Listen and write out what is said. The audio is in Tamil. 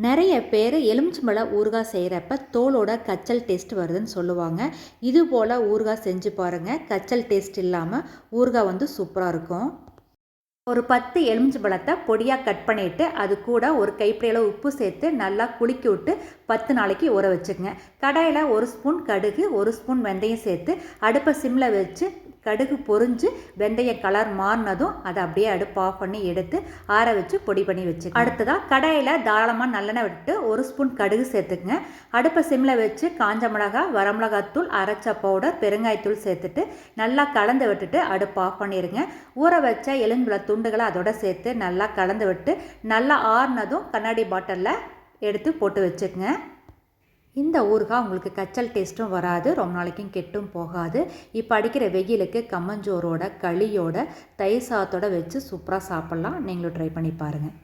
நிறைய பேர் எலுமிச்சம்பழ ஊறுகாய் செய்கிறப்ப தோலோட கச்சல் டேஸ்ட் வருதுன்னு சொல்லுவாங்க. இது போல் ஊறுகாய் செஞ்சு பாருங்கள். கச்சல் டேஸ்ட் இல்லாமல் ஊறுகாய் வந்து சூப்பராக இருக்கும். ஒரு 10 எலுமிச்சம்பழத்தை பொடியாக கட் பண்ணிவிட்டு அது கூட ஒரு கைப்பிடியில் உப்பு சேர்த்து நல்லா குலுக்கி விட்டு 10 நாளைக்கு ஊற வச்சுக்கோங்க. கடாயில் 1 ஸ்பூன் கடுகு 1 ஸ்பூன் வெந்தயம் சேர்த்து அடுப்பை சிம்மில் வச்சு கடுகு பொரிஞ்சு வெந்தய கலர் மாறினதும் அதை அப்படியே அடுப்பு ஆஃப் பண்ணி எடுத்து ஆற வச்சு பொடி பண்ணி வச்சு அடுத்ததாக கடாயில் தாராளமாக நல்லெண்ணெய் விட்டு 1 ஸ்பூன் கடுகு சேர்த்துக்குங்க. அடுப்பை சிம்மில் வச்சு காஞ்ச மிளகாய் வரமிளகாத்தூள் அரைச்ச பவுடர் பெருங்காயத்தூள் சேர்த்துட்டு நல்லா கலந்து விட்டுட்டு அடுப்பு ஆஃப் பண்ணிடுங்க. ஊற வச்ச எலுமிச்சம்பழ துண்டுகளை அதோட சேர்த்து நல்லா கலந்து விட்டு நல்லா ஆறினதும் கண்ணாடி பாட்டிலில் எடுத்து போட்டு வச்சுக்கோங்க. இந்த ஊறுகாய் உங்களுக்கு கச்சல் டேஸ்ட்டும் வராது, ரொம்ப நாளைக்கும் கெட்டும் போகாது. இப்போ அடிக்கிற வெயிலுக்கு கம்மஞ்சோரோட களியோட தயிர் சாதத்தோட வச்சு சூப்பராக சாப்பிட்லாம். நீங்களும் ட்ரை பண்ணி பாருங்கள்.